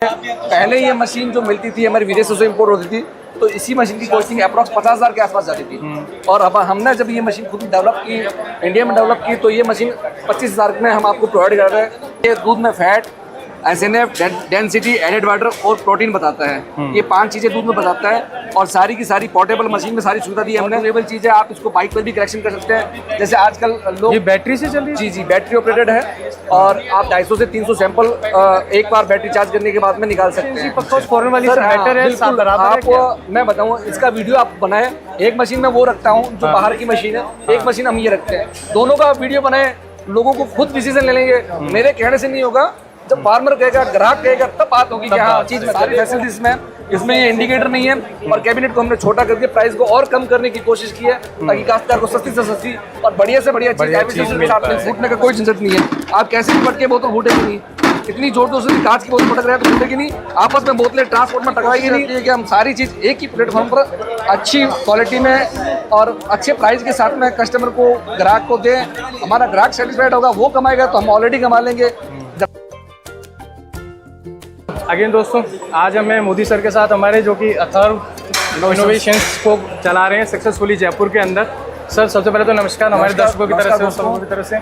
पहले ये मशीन जो मिलती थी हमारी विदेशों से इम्पोर्ट होती थी, तो इसी मशीन की कॉस्टिंग अप्रॉक्स 50,000 के आसपास जाती थी। और अब हमने जब ये मशीन खुद डेवलप की, इंडिया में डेवलप की, तो ये मशीन 25,000 में हम आपको प्रोवाइड कर रहे हैं। ये दूध में fat, SNF, density, added water और प्रोटीन बताता है। ये 5 चीज़ें दूध में बताता है और सारी की सारी पोर्टेबल मशीन में सारी सुविधा दी है हमने। ड्यूरेबल चीज़ है, आप इसको बाइक पर भी कलेक्शन कर सकते हैं। जैसे आजकल लोग ये बैटरी से चल रही है? जी, बैटरी ऑपरेटेड है और आप 250 से 300 सैंपल एक बार बैटरी चार्ज करने के बाद में निकाल सकते हैं। फॉरन वाली से बेटर है, सब बराबर है क्या? आपको मैं बताऊँ, इसका वीडियो आप बनाए। एक मशीन में वो रखता हूँ जो बाहर की मशीन है, एक मशीन हम ये रखते हैं। दोनों का वीडियो बनाए, लोगों को खुद डिसीजन ले लेंगे। मेरे कहने से नहीं होगा, जब फार्मर कहेगा, ग्राहक कहेगा, तब बात होगी कि हाँ चीज में सारी फैसिलिटीज में। इसमें ये इंडिकेटर नहीं है और कैबिनेट को हमने छोटा करके प्राइस को और कम करने की कोशिश की है ताकि काश्तकार को सस्ती से सस्ती और बढ़िया से बढ़िया चीज फूटने का कोई झंझट नहीं है। आप कैसे भी पटके बोतल फूटेगी नहीं, इतनी जोर तो उसकी कांच की बोतल पटक रहे हैं तो फूटेगी नहीं, आपस में बोतलें ट्रांसपोर्ट में टकराएगी नहीं। कि हम सारी चीज़ एक ही प्लेटफॉर्म पर अच्छी क्वालिटी में और अच्छे प्राइस के साथ में कस्टमर को, ग्राहक को दें। हमारा ग्राहक सेटिस्फाइड होगा, वो कमाएगा तो हम ऑलरेडी कमा लेंगे। अगेन दोस्तों, आज हमें मोदी सर के साथ हमारे जो कि अथर्व इनोवेशंस को चला रहे हैं सक्सेसफुली जयपुर के अंदर। सर सबसे पहले तो नमस्कार हमारे दर्शकों की तरफ से, सबों की तरफ से।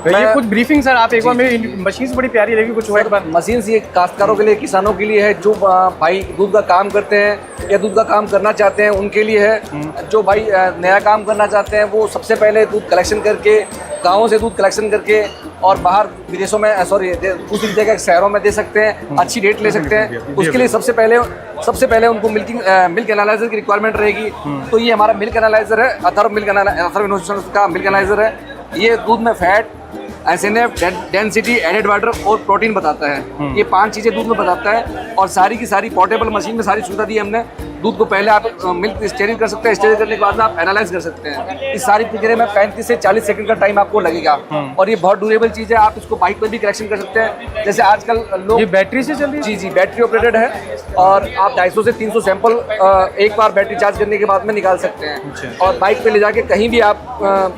ये कुछ ब्रीफिंग सर, आप एक बार मेरी मशीन बड़ी प्यारी लगी, कुछ एक बार। मशीन ये काश्तकारों के लिए, किसानों के लिए है जो भाई दूध का काम करते हैं या दूध का काम करना चाहते हैं, उनके लिए है। जो भाई नया काम करना चाहते हैं वो सबसे पहले दूध कलेक्शन करके, गाँवों से दूध कलेक्शन करके और बाहर विदेशों में, सॉरी दूसरी जगह शहरों में दे सकते हैं, अच्छी रेट ले सकते हैं। उसके लिए सबसे पहले उनको मिल्क एनालाइजर की रिक्वायरमेंट रहेगी। तो ये हमारा मिल्क एनालाइजर है, अथर्व इनोवेशन का मिल्क एनालाइजर है। ये दूध में fat, SNF, density, added water और प्रोटीन बताता है। ये 5 चीज़ें दूध में बताता है और सारी की सारी पोर्टेबल मशीन में सारी सुविधा दी है हमने। दूध को पहले आप मिल्क स्टेरिंग कर सकते हैं, स्टेरिंग करने के बाद में आप एनालाइज कर सकते हैं। इस सारी प्रक्रिया में 35 से 40 सेकंड का टाइम आपको लगेगा और ये बहुत ड्यूरेबल चीज़ है। आप इसको बाइक पर भी कलेक्शन कर सकते हैं। जैसे आजकल लोग, ये बैटरी से चल रही है? जी, बैटरी ऑपरेटेड है और आप 250 से 300 सैंपल एक बार बैटरी चार्ज करने के बाद में निकाल सकते हैं। और बाइक पे ले जाके कहीं भी आप,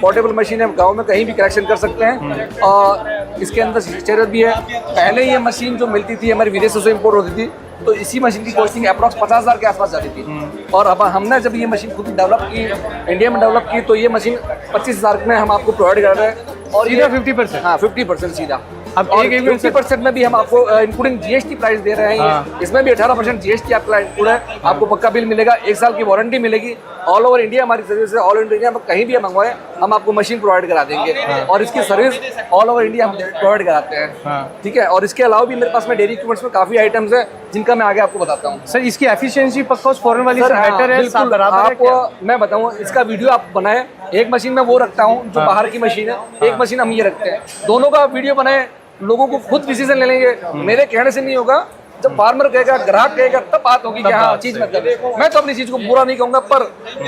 पोर्टेबल मशीन है, गाँव में कहीं भी कलेक्शन कर सकते हैं। और इसके अंदर स्टेरर भी है। पहले ये मशीन जो मिलती थी हमारी विदेशों से इम्पोर्ट होती थी, तो इसी मशीन की कॉस्टिंग अप्रॉक्स 50,000 के आसपास जाती थी। और अब हमने जब ये मशीन खुद डेवलप की, इंडिया में डेवलप की, तो ये मशीन 25,000 में हम आपको प्रोवाइड कर रहे हैं। और सीधा 50%? हाँ, 50% सीधा। अब और 50% में भी हम आपको इंक्लूडिंग जीएसटी प्राइस दे रहे हैं। इसमें भी 18% जीएसटी आपका इंक्लूड है। आपको पक्का बिल मिलेगा, 1 साल की वारंटी मिलेगी। ऑल ओवर इंडिया हमारी सर्विस है, ऑल इंडिया में कहीं भी मंगवाए हम आपको मशीन प्रोवाइड करा देंगे। और इसकी सर्विस ऑल ओवर इंडिया हम प्रोवाइड कराते हैं। ठीक है। और इसके अलावा भी मेरे पास में डेयरी इक्विपमेंट्स में काफ़ी आइटम्स है जिनका मैं आगे आपको बताता हूँ। सर इसकी एफिशिएंसी पक्का फॉरन वाली से बेटर है, सब बराबर है क्या? आपको मैं बताऊँ, इसका वीडियो आप बनाए। एक मशीन में वो रखता हूँ जो बाहर की मशीन है, एक मशीन हम ये रखते हैं। दोनों का वीडियो बनाए, लोगों को खुद डिसीजन ले लेंगे। मेरे कहने से नहीं होगा, जब फार्मर कहेगा, ग्राहक कहेगा, तब बात होगी कि हाँ चीज मत कर। मैं तो अपनी चीज को बुरा नहीं कहूंगा, पर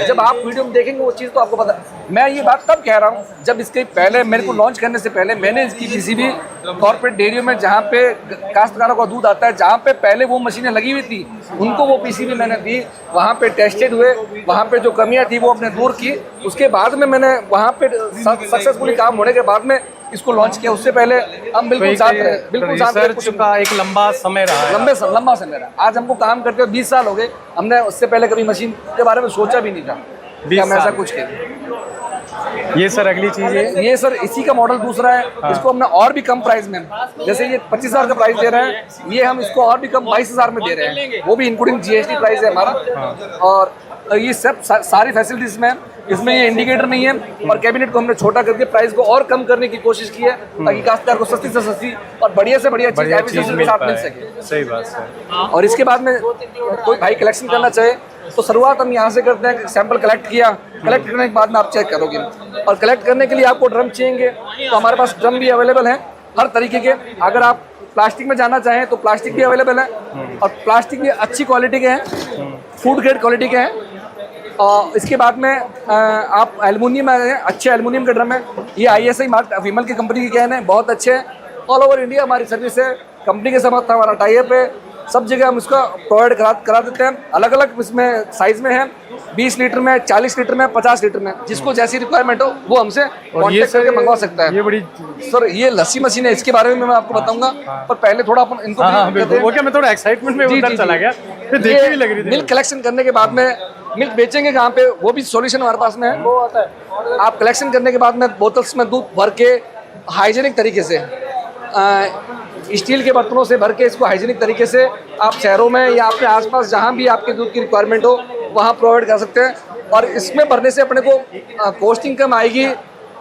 जब आप वीडियो में देखेंगे वो चीज तो आपको पता। मैं ये बात तब कह रहा हूँ जब इसके पहले, मेरे को लॉन्च करने से पहले, मैंने इसकी किसी भी कॉर्पोरेट डेयरी में जहाँ पे काश्तकारों का दूध आता है, जहाँ पे पहले वो मशीनें लगी हुई थी, उनको वो पीसीबी मैंने दी, वहाँ पे टेस्टेड हुए, वहाँ पे जो कमियाँ थी वो अपने दूर की। उसके बाद में मैंने वहाँ पे सक्सेसफुली काम होने के बाद में इसको लॉन्च किया। उससे पहले हम बिल्कुल साथ रहे, बिल्कुल साथ रहे। रिसर्च का एक लंबा समय रहा है, लंबा समय रहा। आज हमको काम करते हुए 20 साल हो गए। हमने उससे पहले कभी मशीन के बारे में सोचा भी नहीं था कि हम ऐसा कुछ करें। ये सर अगली चीज है, ये सर इसी का मॉडल दूसरा है। इसको हमने और भी कम प्राइस में, जैसे ये 25,000 का प्राइस दे रहे हैं, ये हम इसको और भी कम 22,000 में दे रहे हैं। वो भी इंक्लूडिंग जीएसटी प्राइस है हमारा। और ये सब सारी फैसिलिटीज में, इसमें ये इंडिकेटर नहीं है और कैबिनेट को हमने छोटा करके प्राइस को और कम करने की कोशिश की है ताकि काश्तकार को सस्ती से सस्ती और बढ़िया से बढ़िया चीज मिल सके। सही बात है। और इसके बाद में कोई भाई कलेक्शन करना चाहे तो शुरुआत हम यहाँ से करते हैं। सैंपल कलेक्ट किया, कलेक्ट करने के बाद में आप चेक करोगे। और कलेक्ट करने के लिए आपको ड्रम चाहिए, तो हमारे पास ड्रम भी अवेलेबल हैं हर तरीके के। अगर आप प्लास्टिक में जाना चाहें तो प्लास्टिक भी अवेलेबल है और प्लास्टिक भी अच्छी क्वालिटी के हैं, फूड ग्रेड क्वालिटी के हैं। और इसके बाद में आप एल्युमिनियम में, अच्छे एल्युमिनियम के ड्रम है। ये ISI मार्क विमल की कंपनी के कहने हैं, बहुत अच्छे हैं। ऑल ओवर इंडिया हमारी सर्विस है, कंपनी के साथ हमारा टाई अप है। सब जगह हम इसका प्रोवाइड करा देते हैं। अलग अलग इसमें साइज़ में है। 20 लीटर में, 40 लीटर में, 50 लीटर में, जिसको जैसी रिक्वायरमेंट हो वो हमसे और ये कॉन्टेक्ट करके मंगवा सकता है। ये बड़ी सर ये लस्सी मशीन है, इसके बारे में मैं आपको बताऊंगा, पर पहले थोड़ा अपन इनको हाँ भी बिल्कुल। वो क्या मैं थोड़ा एक्साइटमेंट में उधर चला गया, फिर देखने भी लग रही थी। मिल्क कलेक्शन करने के बाद में मिल्क बेचेंगे कहाँ पे, वो भी सॉल्यूशन हमारे पास में है। वो आता है, आप कलेक्शन करने के बाद में बोतल्स में दूध भर के हाइजीनिक तरीके से स्टील के बर्तनों से भर के इसको हाइजीनिक तरीके से आप शहरों में या अपने आसपास जहाँ भी आपके दूध की रिक्वायरमेंट हो वहाँ प्रोवाइड कर सकते हैं। और इसमें भरने से अपने को कॉस्टिंग कम आएगी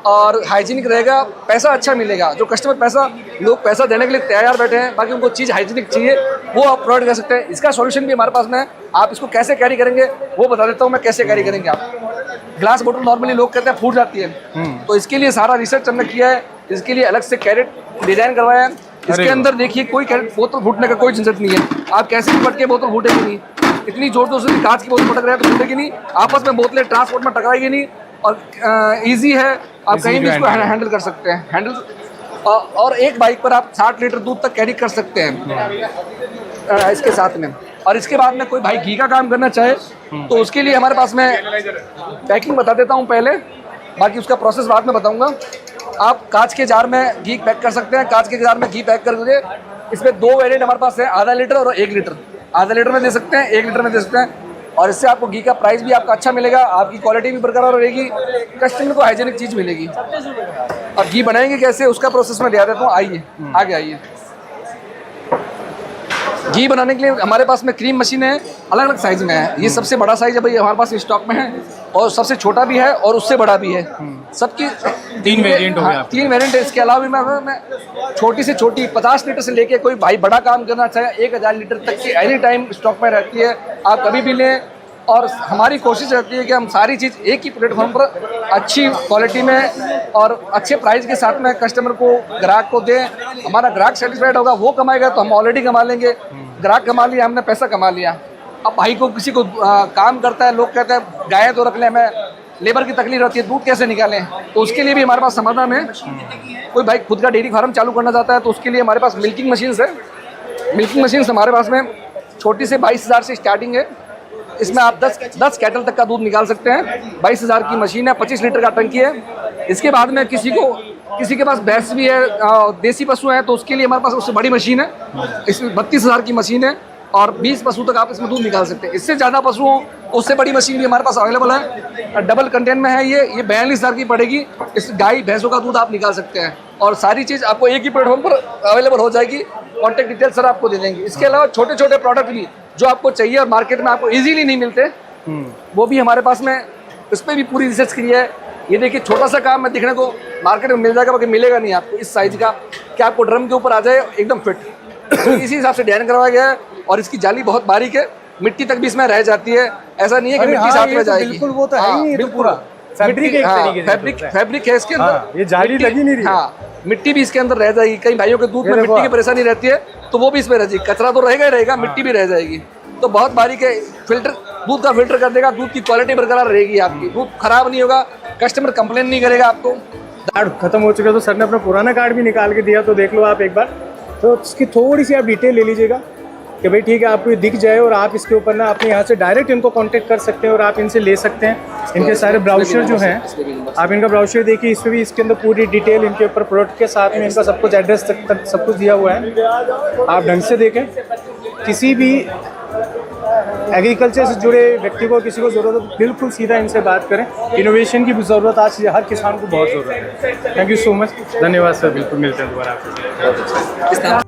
और हाइजीनिक रहेगा, पैसा अच्छा मिलेगा। जो कस्टमर लोग पैसा देने के लिए तैयार बैठे हैं, बाकी उनको चीज़ हाइजीनिक चाहिए वो आप प्रोवाइड कर सकते हैं। इसका सॉल्यूशन भी हमारे पास में है। आप इसको कैसे कैरी करेंगे वो बता देता हूँ मैं, कैसे कैरी करेंगे आप। ग्लास बोतल नॉर्मली लोग कहते हैं फूट जाती है, तो इसके लिए सारा रिसर्च हमने किया है। इसके लिए अलग से कैरेट डिजाइन करवाया है। इसके अंदर देखिए कोई कैरेट बोतल फूटने का कोई झंझट नहीं है। आप कैसे भी पटके बोतल फूटेगी नहीं, इतनी जोर जोर से कांच की बोतल पटक रहे हैं तो फूटेगी नहीं, आपस में बोतलें ट्रांसपोर्ट में टकराएगी नहीं, और इजी है, आप कहीं भी इसको हैंडल कर सकते हैं। और एक बाइक पर आप 60 लीटर दूध तक कैरी कर सकते हैं इसके साथ में। और इसके बाद में कोई भाई घी का काम करना चाहे तो उसके लिए हमारे पास में पैकिंग बता देता हूँ पहले, बाकी उसका प्रोसेस बाद में बताऊँगा। आप कांच के जार में घी पैक कर सकते हैं। कांच के जार में घी पैक करके इसमें 2 वेरिएंट हमारे पास है, आधा लीटर और 1 लीटर। आधा लीटर में दे सकते हैं, 1 लीटर में दे सकते हैं। और इससे आपको घी का प्राइस भी आपका अच्छा मिलेगा, आपकी क्वालिटी भी बरकरार रहेगी, कस्टमर को हाइजीनिक चीज़ मिलेगी। और घी बनाएंगे कैसे उसका प्रोसेस मैं दिखा देता हूँ, आइए आगे आइए। घी बनाने के लिए हमारे पास में क्रीम मशीन है, अलग अलग साइज़ में है। ये सबसे बड़ा साइज़ है भाई हमारे पास स्टॉक में है, और सबसे छोटा भी है और उससे बड़ा भी है। सबकी 3 वेरिएंट हो गया। 3 वेरिएंट है। इसके अलावा भी मैं छोटी से छोटी 50 लीटर से लेके कोई भाई बड़ा काम करना चाहे 1000 लीटर तक की एनी टाइम स्टॉक में रहती है, आप कभी भी लें। और हमारी कोशिश रहती है कि हम सारी चीज़ एक ही प्लेटफॉर्म पर अच्छी क्वालिटी में और अच्छे प्राइस के साथ में कस्टमर को, ग्राहक को दें। हमारा ग्राहक सेटिस्फाइड होगा, वो कमाएगा तो हम ऑलरेडी कमा लेंगे। ग्राहक कमा लिया, हमने पैसा कमा लिया। अब भाई को किसी को काम करता है, लोग कहते हैं गाय तो रख लें, हमें लेबर की तकलीफ रहती है, दूध कैसे निकालें, तो उसके लिए भी हमारे पास समाधान है। कोई भाई खुद का डेयरी फार्म चालू करना चाहता है तो उसके लिए हमारे पास मिल्किंग मशीन्स है। मिल्किंग मशीन्स हमारे पास में छोटी से 22,000 से स्टार्टिंग है। इसमें आप 10 कैटल तक का दूध निकाल सकते हैं। 22,000 की मशीन है, 25 लीटर का टंकी है। इसके बाद में किसी के पास भैंस भी है, देसी पशु है, तो उसके लिए हमारे पास उससे बड़ी मशीन है। इसमें 32,000 की मशीन है और 20 पशु तक आप इसमें दूध निकाल सकते हैं। इससे ज़्यादा पशु हो उससे बड़ी मशीन भी हमारे पास अवेलेबल है। डबल कंटेन में है ये 42,000 की पड़ेगी। इस गाय भैंसों का दूध आप निकाल सकते हैं और सारी चीज़ आपको एक ही प्लेटफॉर्म पर अवेलेबल हो जाएगी। कॉन्टैक्ट डिटेल सर आपको दे देंगे। इसके अलावा छोटे छोटे प्रोडक्ट भी जो आपको चाहिए और मार्केट में आपको इजीली नहीं मिलते, वो भी हमारे पास में, इस पर भी पूरी रिसर्च की है। ये देखिए छोटा सा काम है, दिखने को मार्केट में मिल जाएगा, बाकी मिलेगा नहीं आपको इस साइज़ का कि आपको ड्रम के ऊपर आ जाए एकदम फिट। तो इसी हिसाब से डिजाइन करवाया गया है। और इसकी जाली बहुत बारीक है, मिट्टी तक भी इसमें रह जाती है। ऐसा नहीं है कि मिट्टी साथ में जाएगी। बिल्कुल, वो तो है ही नहीं, बिल्कुल फैब्रिक है इसके अंदर। ये जाली लगी नहीं रही। हाँ, मिट्टी भी इसके अंदर रह जाएगी। कई भाइयों के दूध में मिट्टी की परेशानी रहती है तो वो भी इसमें रह जाएगी। कचरा तो रहेगा ही रहेगा, मिट्टी भी रह जाएगी। तो बहुत बारीक है, दूध का फिल्टर कर देगा, दूध की क्वालिटी बरकरार रहेगी आपकी, दूध खराब नहीं होगा, कस्टमर कंप्लेन नहीं करेगा आपको। कार्ड खत्म हो चुका तो सर ने अपना पुराना कार्ड भी निकाल के दिया, तो देख लो आप एक बार। तो इसकी थोड़ी सी आप डिटेल ले लीजिएगा कि भाई ठीक है, आपको ये दिख जाए और आप इसके ऊपर ना अपने यहाँ से डायरेक्ट इनको कांटेक्ट कर सकते हैं और आप इनसे ले सकते हैं। इनके सारे ब्राउचर जो हैं, आप इनका ब्राउचर देखिए, इसमें भी इसके अंदर पूरी डिटेल इनके ऊपर प्रोडक्ट के साथ में इनका सब कुछ एड्रेस तक सब कुछ दिया हुआ है। आप ढंग से देखें। किसी भी एग्रीकल्चर से जुड़े व्यक्ति को किसी को ज़रूरत हो तो बिल्कुल सीधा इनसे बात करें। इनोवेशन की ज़रूरत आज हर किसान को बहुत ज़रूरत है। थैंक यू सो मच, धन्यवाद सर। बिल्कुल मिलते हैं दोबारा आपसे।